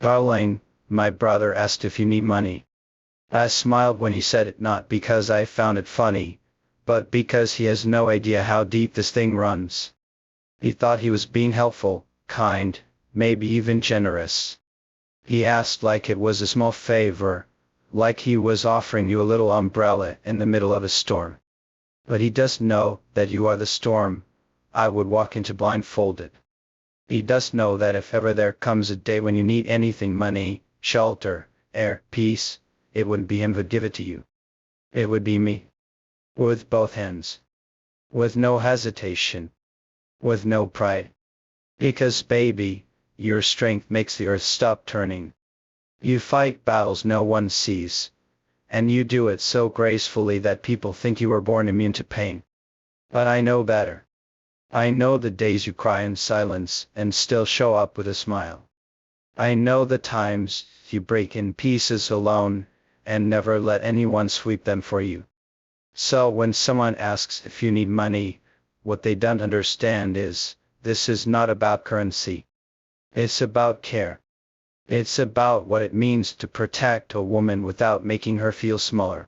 Darling, my brother asked if you need money. I smiled when he said it, not because I found it funny, but because he has no idea how deep this thing runs. He thought he was being helpful, kind, maybe even generous. He asked like it was a small favor, like he was offering you a little umbrella in the middle of a storm. But he does know that you are the storm I would walk into blindfolded. He does know that if ever there comes a day when you need anything, money, shelter, air, peace, it wouldn't be him who'd give it to you. It would be me. With both hands. With no hesitation. With no pride. Because baby, your strength makes the earth stop turning. You fight battles no one sees. And you do it so gracefully that people think you were born immune to pain. But I know better. I know the days you cry in silence and still show up with a smile. I know the times you break in pieces alone and never let anyone sweep them for you. So when someone asks if you need money, what they don't understand is, this is not about currency. It's about care. It's about what it means to protect a woman without making her feel smaller.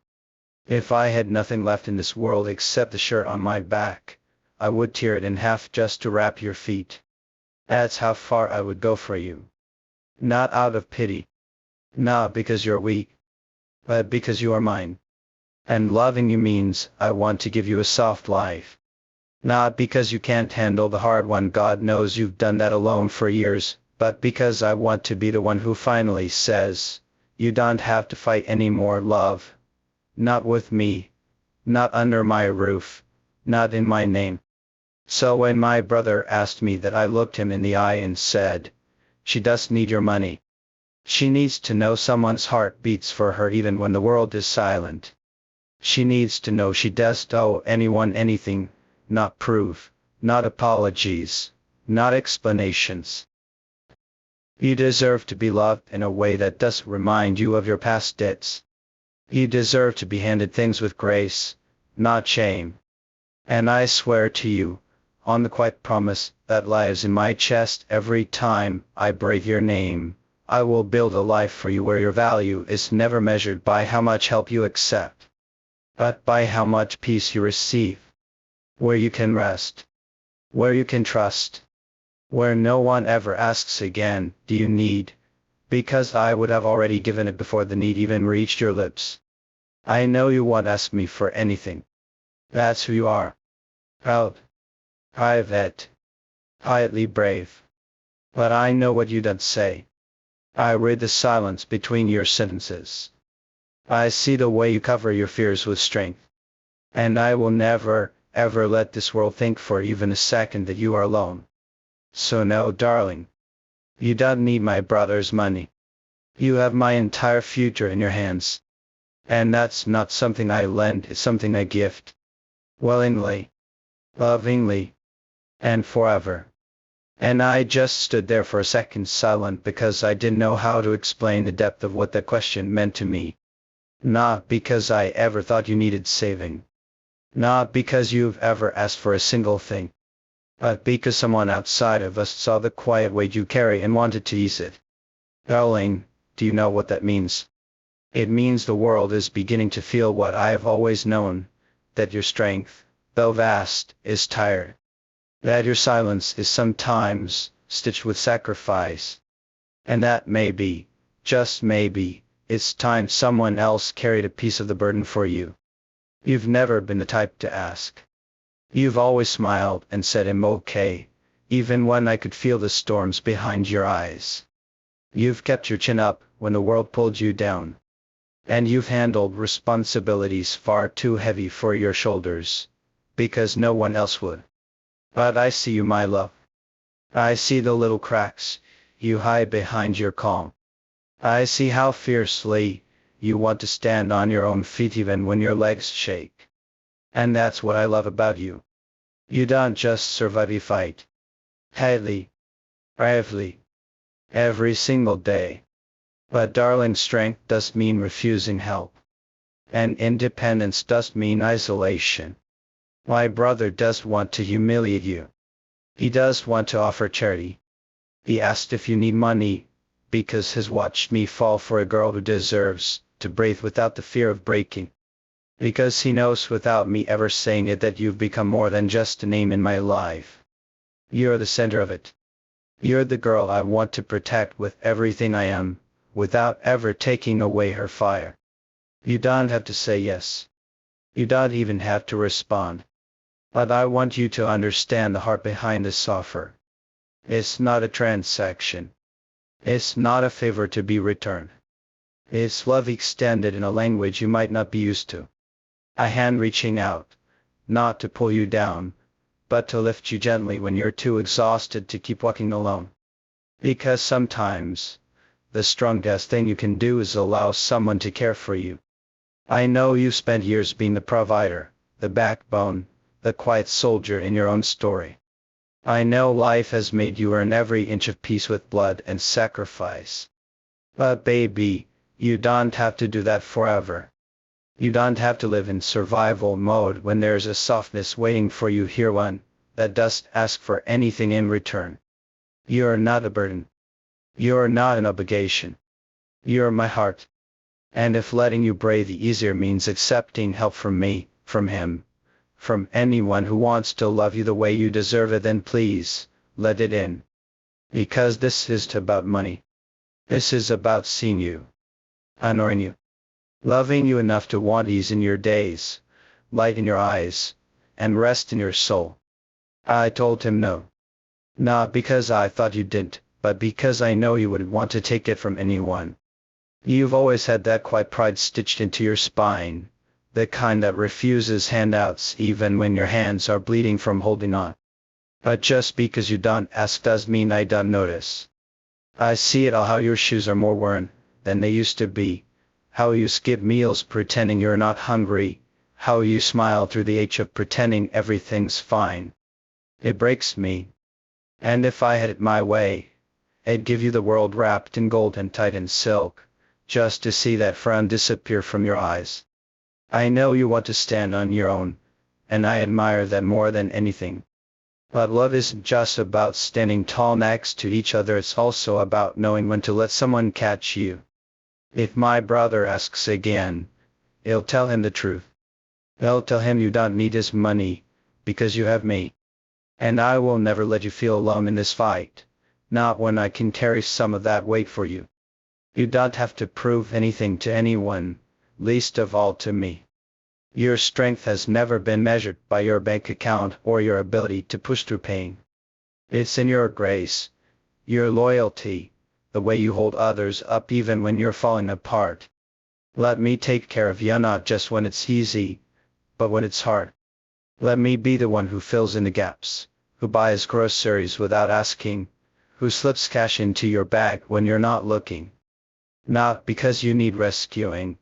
If I had nothing left in this world except the shirt on my back, I would tear it in half just to wrap your feet. That's how far I would go for you. Not out of pity. Not because you're weak. But because you are mine. And loving you means I want to give you a soft life. Not because you can't handle the hard one, God knows you've done that alone for years, but because I want to be the one who finally says, you don't have to fight anymore, love. Not with me. Not under my roof. Not in my name. So when my brother asked me that, I looked him in the eye and said, she does need your money. She needs to know someone's heart beats for her even when the world is silent. She needs to know she doesn't owe anyone anything, not proof, not apologies, not explanations. You deserve to be loved in a way that doesn't remind you of your past debts. You deserve to be handed things with grace, not shame. And I swear to you, on the quiet promise that lies in my chest every time I breathe your name, I will build a life for you where your value is never measured by how much help you accept, but by how much peace you receive. Where you can rest. Where you can trust. Where no one ever asks again, do you need? Because I would have already given it before the need even reached your lips. I know you won't ask me for anything. That's who you are. Proud. Private. Quietly brave. But I know what you don't say. I read the silence between your sentences. I see the way you cover your fears with strength. And I will never, ever let this world think for even a second that you are alone. So no, darling. You don't need my brother's money. You have my entire future in your hands. And that's not something I lend, it's something I gift. Willingly. Lovingly. And forever. And I just stood there for a second silent because I didn't know how to explain the depth of what that question meant to me. Not because I ever thought you needed saving. Not because you've ever asked for a single thing. But because someone outside of us saw the quiet weight you carry and wanted to ease it. Darling, do you know what that means? It means the world is beginning to feel what I have always known, that your strength, though vast, is tired. That your silence is sometimes stitched with sacrifice. And that maybe, just maybe, it's time someone else carried a piece of the burden for you. You've never been the type to ask. You've always smiled and said I'm okay, even when I could feel the storms behind your eyes. You've kept your chin up when the world pulled you down. And you've handled responsibilities far too heavy for your shoulders, because no one else would. But I see you, my love. I see the little cracks you hide behind your calm. I see how fiercely you want to stand on your own feet even when your legs shake. And that's what I love about you. You don't just survive, you fight. Heavily. Bravely. Every single day. But darling, strength does mean refusing help. And independence does mean isolation. My brother does want to humiliate you. He does want to offer charity. He asked if you need money, because he's watched me fall for a girl who deserves to breathe without the fear of breaking. Because he knows without me ever saying it that you've become more than just a name in my life. You're the center of it. You're the girl I want to protect with everything I am, without ever taking away her fire. You don't have to say yes. You don't even have to respond. But I want you to understand the heart behind this offer. It's not a transaction. It's not a favor to be returned. It's love extended in a language you might not be used to. A hand reaching out, not to pull you down, but to lift you gently when you're too exhausted to keep walking alone. Because sometimes, the strongest thing you can do is allow someone to care for you. I know you spent years being the provider, the backbone, the quiet soldier in your own story. I know life has made you earn every inch of peace with blood and sacrifice. But baby, you don't have to do that forever. You don't have to live in survival mode when there's a softness waiting for you here, one that doesn't ask for anything in return. You're not a burden. You're not an obligation. You're my heart. And if letting you breathe easier means accepting help from me, from him, from anyone who wants to love you the way you deserve it, then please, let it in. Because this isn't about money. This is about seeing you, honoring you, loving you enough to want ease in your days, light in your eyes, and rest in your soul. I told him no. Not because I thought you didn't, but because I know you wouldn't want to take it from anyone. You've always had that quiet pride stitched into your spine, the kind that refuses handouts even when your hands are bleeding from holding on. But just because you don't ask does mean I don't notice. I see it all, how your shoes are more worn than they used to be, how you skip meals pretending you're not hungry, how you smile through the age of pretending everything's fine. It breaks me. And if I had it my way, I'd give you the world wrapped in gold and tied in silk, just to see that frown disappear from your eyes. I know you want to stand on your own, and I admire that more than anything. But love isn't just about standing tall next to each other, it's also about knowing when to let someone catch you. If my brother asks again, I'll tell him the truth. I'll tell him you don't need his money, because you have me. And I will never let you feel alone in this fight, not when I can carry some of that weight for you. You don't have to prove anything to anyone, least of all to me. Your strength has never been measured by your bank account or your ability to push through pain. It's in your grace, your loyalty, the way you hold others up even when you're falling apart. Let me take care of you not just when it's easy, but when it's hard. Let me be the one who fills in the gaps, who buys groceries without asking, who slips cash into your bag when you're not looking. Not because you need rescuing,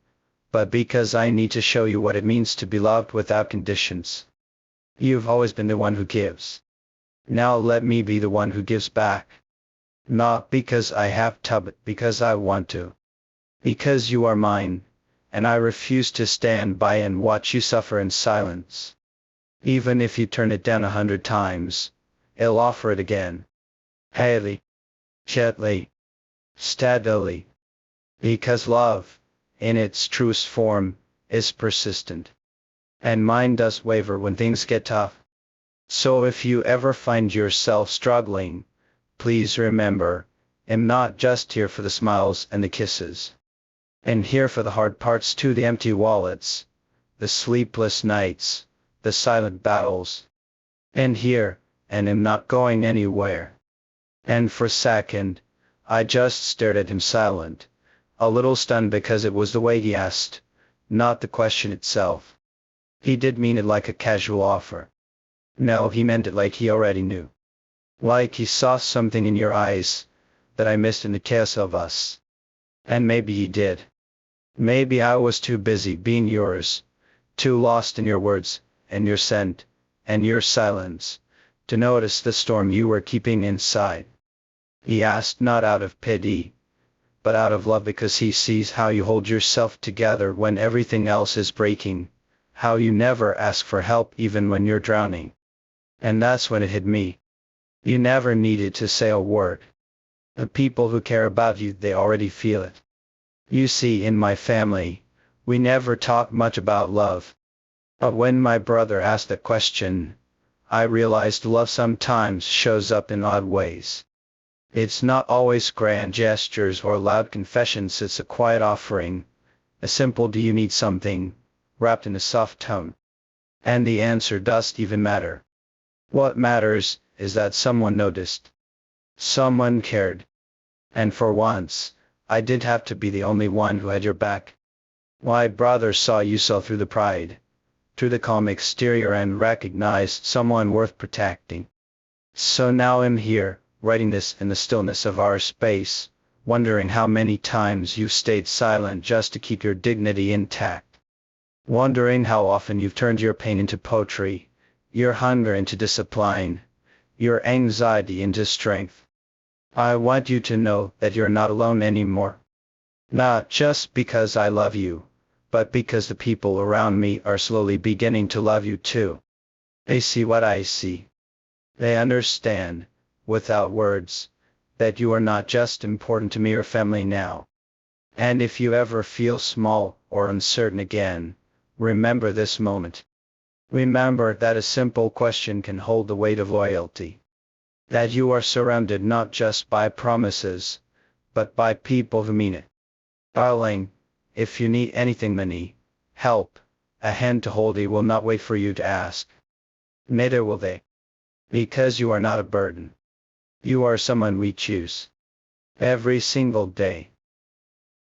but because I need to show you what it means to be loved without conditions. You've always been the one who gives. Now let me be the one who gives back. Not because I have to, but because I want to. Because you are mine, and I refuse to stand by and watch you suffer in silence. Even if you turn it down 100 times, I'll offer it again. Haley. Gently. Steadily. Because love, in its truest form, is persistent. And mine does waver when things get tough. So if you ever find yourself struggling, please remember, I'm not just here for the smiles and the kisses. I'm here for the hard parts too, the empty wallets, the sleepless nights, the silent battles. And here, and I'm not going anywhere. And for a second, I just stared at him silent, a little stunned because it was the way he asked, not the question itself. He did mean it like a casual offer. No, he meant it like he already knew. Like he saw something in your eyes that I missed in the chaos of us. And maybe he did. Maybe I was too busy being yours, too lost in your words, and your scent, and your silence, to notice the storm you were keeping inside. He asked not out of pity, but out of love, because he sees how you hold yourself together when everything else is breaking, how you never ask for help even when you're drowning. And that's when it hit me. You never needed to say a word. The people who care about you, they already feel it. You see, in my family, we never talk much about love. But when my brother asked the question, I realized love sometimes shows up in odd ways. It's not always grand gestures or loud confessions, it's a quiet offering, a simple "do you need something?" wrapped in a soft tone. And the answer doesn't even matter. What matters is that someone noticed. Someone cared. And for once, I didn't have to be the only one who had your back. My brother saw you saw through the pride, through the calm exterior, and recognized someone worth protecting. So now I'm here, writing this in the stillness of our space, wondering how many times you've stayed silent just to keep your dignity intact. Wondering how often you've turned your pain into poetry, your hunger into discipline, your anxiety into strength. I want you to know that you're not alone anymore. Not just because I love you, but because the people around me are slowly beginning to love you too. They see what I see. They understand, without words, that you are not just important to me or family now. And if you ever feel small or uncertain again, remember this moment. Remember that a simple question can hold the weight of loyalty. That you are surrounded not just by promises, but by people who mean it. Darling, if you need anything, money, help, a hand to hold, he will not wait for you to ask. Neither will they. Because you are not a burden. You are someone we choose. Every single day.